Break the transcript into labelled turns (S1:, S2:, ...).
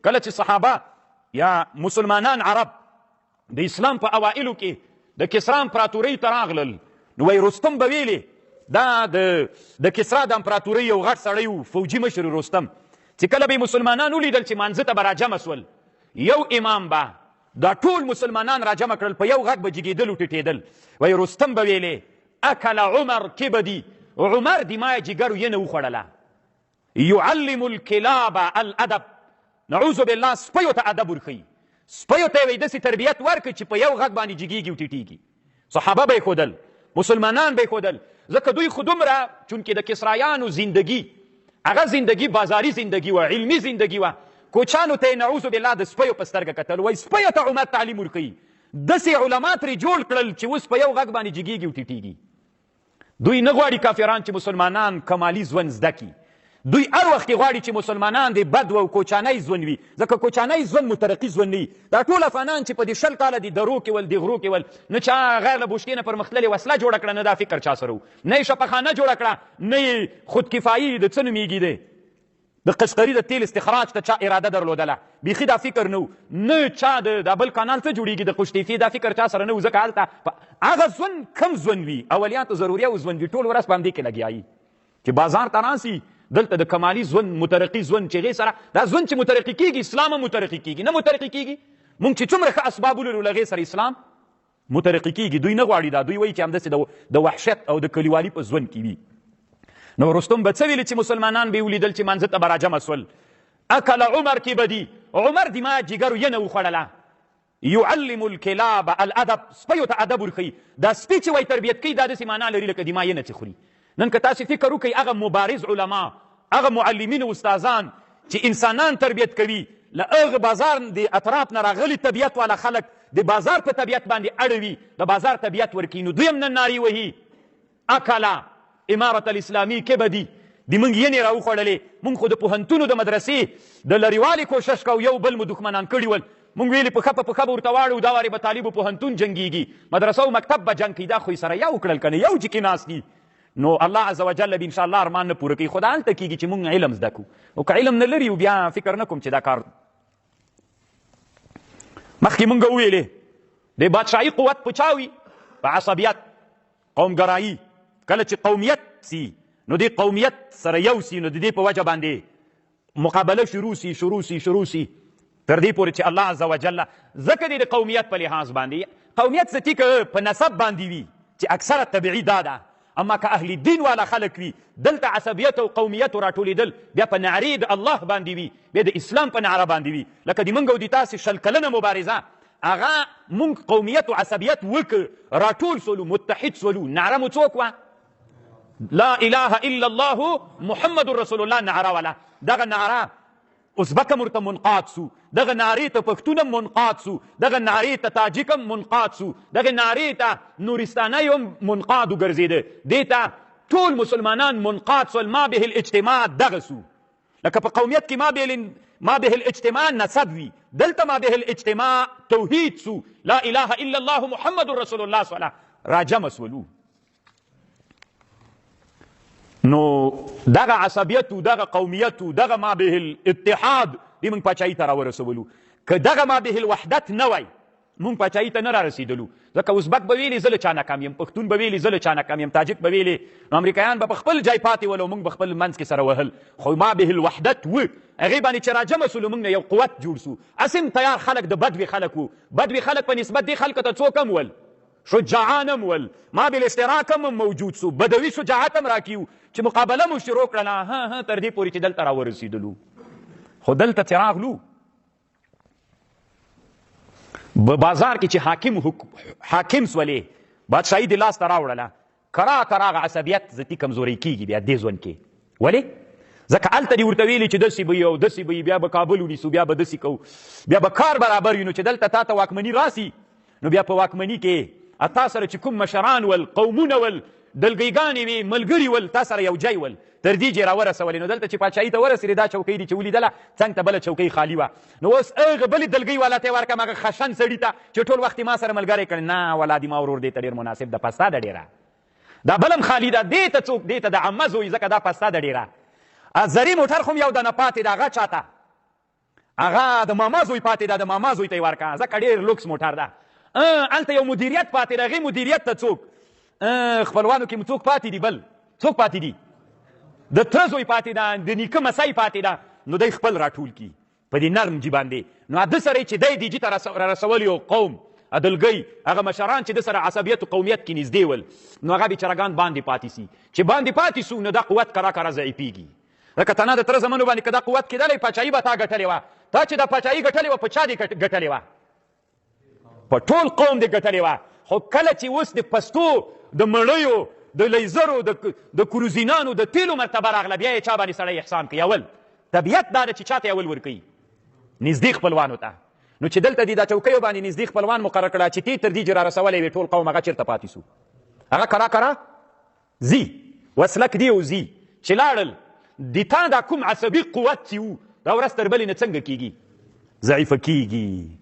S1: کله چې صحابه یا مسلمانان عرب د اسلام په اوائلو کې د کسرا امپراتورۍ ته راغلل نو وایي رستم به ویلې دا د کسرا د امپراتورۍ یو غټ سړی و فوجي مشر رستم چې کله به مسلمانان ولیدل چې مانځه ته به راجمع سول یو امام به دا ټول مسلمانان راجمع کړل په یو غږ به جګېدل و ټیټېدل وایي رستم به ویلې اکل عمر کبدي عمر د ما جګر ینه وخوړله یعلم الکلاب الادب نعوذ بالله سپیو ته ادب ورښیي سپیو ته یې وایي داسې تربیت ورکړي چې په یو غږ باندې جګېږي او ټیټېږي صحابه به یې ښودل مسلمانان به یې ښودل ځکه دوی خو دومره چونکې د کسرایانو زندگی هغه زندگی بازاري زندگی وه علمي زندگی وه کوچانو ته یې نعوذ بالله د سپیو په سترګه کتل وایي سپیو ته عمر تعلیم ورښیي داسې علما ترې جوړ کړل چې اوس په یو غږ باندې جګېږي او ټیټېږي دوی نه غواړي کافران چې مسلمانان کمالي ژوند زده کړي دوی هر وخت کې غواړي چې مسلمانان د بد او کوچانی ژوند وي ځکه کوچانی ژوند مترقي ژوند نه وي دا ټول افغانان چې په دې 20 کاله د درو کې ول د غرو کې ول نه چا غیر له بوشکې نه پرمختللې وسله جوړه کړه نه دا فکر چا سره و نه یې شفاخانه جوړه کړه نه یې خودکفایي د څه نومېږي دی د قشقري د تیل استخراج ته چا اراده درلودله بیخي دا فکر نه نه چا د بل کانال څه جوړېږي د قشتیفي دا فکر چا سره نه و ځکه هلته هغه ژوند کم ژوند وي اولیاتو ضروري او ژوند وي ټول ورځ په همدې کې لګیایي چې بازار ته راسي دلته د کمالي ژوند مترقي ژوند چې هغې سره دا ژوند چې مترقي کېږي اسلام هم مترقي کېږي نه مترقي کېږي موږ چې څومره ښه اسباب ولرو له هغې سره اسلام مترقي کېږي دوی نه غواړي دا دوی وایي چې همداسې د وحشت او د کلیوالي په ژوند کې وي نو رستم به څه ویلي چې مسلمانان به یې ولیدل چې مانځه ته به راجمع سول اکل عمر کبدي عمر د ما جګرو ینه وخوړله یعلم الکلاب الادب سپیو ته ادب ورښیي دا سپي چې وایي تربیت کوي دا داسې معنا لري لکه د ما ینه چې خوري نن که تاسې فکر وکئ هغه مبارز علما هغه معلمین او استادان چې انسانان تربیت کوي له هغه بازار د اطراف نه راغلي طبیعت والا خلک د بازار په طبیعت باندې اړوي د بازار طبیعت ورکوي نو دوی هم نن نارې وهي اکله امارت الاسلامي کبدي د موږ ینې راوخوړلې موږ خو د پوهنتونو د مدرسې د لرېوالي کوشش کوو یو بل مو دښمنان کړي ول موږ ویلې پښه په پښه به ورته واړو دا وارې به طالبو پوهنتون جنګېږي مدرسه او مکتب به جنګ کوي دا خو یې سره یو کړل که نه یو چې کې ناست دي نو الله عز وجل به انشاءالله ارمان نه پوره کوي خو دا هلته کېږي چې موږ علم زده کړو او که علم نه لري بیا فکر نه کوم چې دا کار مخکې موږ وویلې د بادشاهي قوت په چا وي په عصبیت قومګرایي کله چې قومیت سي نو دې قومیت سره یو سي نو د دې په وجه باندې مقابله شروع سي تر دې پورې چې الله عز وجل ځکه دې د قومیت په لحاظ باندې قومیت څه که په نسب باندې وي چې اکثره طبیعي دا ده اما که اهل دین والا خلک وي دلته عصبیت او قومیت راټولېدل بیا په نعرې د الله باندې وي بیا د اسلام په نعره باندې وي لکه د موږ او د تاسې 100 کلنه مبارزه هغه موږ قومیت او عصبیت وکړ راټول سولو متحد سولو نعره مو څوک وه لا اله الا الله محمد رسول الله نعره ولا دغه نعره ازبک هم ورته منقاد سو دغه نعرې ته پښتون هم منقاد سو دغه نعرې ته تاجک هم منقاد سو دغه نعرې ته نورستانی هم منقاد وګرځېده دې ته ټول مسلمانان منقاد سول ما به الاجتماع دغه سو لکه په قومیت کې ما به الاجتماع نسب وي دلته ما به الاجتماع توحید سو لا اله الا الله محمد رسول الله صلی الله راجمع سولو نو دغه عصبیت و دغه قومیت و دغه ما به الاتحاد دې موږ پاچاهي ته راورسولو که دغه ما به الوحدت نه وای موږ پاچاهي ته نه رارسېدلو ځکه ازبک به ویلې زه له چا ناکام یم پښتون به ویلې زه له چا ناکام یم تاجک به ویلې نو امریکایان به په خپل ځای پاتې ول او موږ به خپل منځ کې سره وهل خو ما به الوحدت و هغې باندې چې راجمع سولو موږ نه یو قوت جوړ سو اسم تیار خلک د بدوي خلک وو بدوي خلک په نسبت دې خلکو ته څوک هم ول شجاعان هم ول ما بالاشتراک هم موجود سو بدوي شجاعت هم راکیو چې مقابله مو شروع کړله ها تر دې پورې چې دلته راورسېدلو خو دلته چې راغلو بازار کې چې حاکم سولې بادشاهي د لاس ته راوړله کرا هغه عصبیت ذاتي کمزوري کېږي بیا دې ژوند کې ولې ځکه هلته دې ورته ویلي چې داسې به وي او داسې به وي بیا به کابل ونیسو بیا به داسې کوو بیا به کار برابر وي نو چې دلته تا ته واکمني راسي نو بیا په واکمني کې تا سره چې کوم مشران ول قومونه ول دلګیګانې وي ملګري ول تا سره یو ځای ول تر دې چې راورسولې نو دلته چې پاچاهي ته ورسېدې دا چوکۍ دي چې ولیدله څنګ ته بله چوکۍ خالي وه نو اوس هغه بلې دلګۍ والا ته یې ورکړم هغه خشن سړي ته چې ټول وخت ما سره ملګری کړی نه ولادي ما ورور دې ته ډېر مناسب ده پسته ده ډېره دا بل هم خالي ده دې ته څوک دې ته د عمه زوی ځکه دا پسته ده ډېره زري موټر خو هم یو دانه پاتې ده هغه چاته هغه د ماما زوی پاتې ده، د ماما زوی ته یې ورکړه، ځکه ډېر لوکس موټر ده. هلته یو مدیریت پاتې ده، هغې مدیریت ته څوک خپلوانو کې څوک پاتې دي؟ بل څوک پاتې دي؟ د تره زوی پاتې ده، د نیکه مسۍ پاتې ده، نو دی خپل راټول کي په دې نرم جي باندې. نو ده سره چې دی دیجي ته رارسول یو قوم عدلګۍ، هغه مشران چې د سره عصبیت و قومیت کې نږدې ول، نو هغه بیچارهګان باندې پاتې سي. چې باندې پاتې سو نو دا قوت کرا کرا ضعیفېږي. لکه تنه د تره زمنو باندې که دا قوت کېدلی، پاچاهي به تا ګټلې وه. تا چې دا پاچاهي ګټلې وه، په چا دې ګټلې وه؟ په ټول قوم دې ګټلې وه. خو کله چې اوس د پستو د مړیو د لیزرو د کروزینانو د تیلو مرتبه راغله، بیا یې چا باندې سړی احسان کوي؟ اول طبیعت دا ده چې چاته اول ورکوي؟ نږدې خپلوانو ته. نو چې دلته دې دا چوکیو باندې نږدې خپلوان مقرر کړه چې تی تر دې چې را رسولی وي، ټول قوم هغه چېرته پاتې سو؟ هغه کرا کرا ځي، وسلک دی او ځي. چې لاړل د تا دا کوم عصبي قوت چې و، دا ورځ تر بلې نه څنګه کېږي؟ ضعیفه کېږي.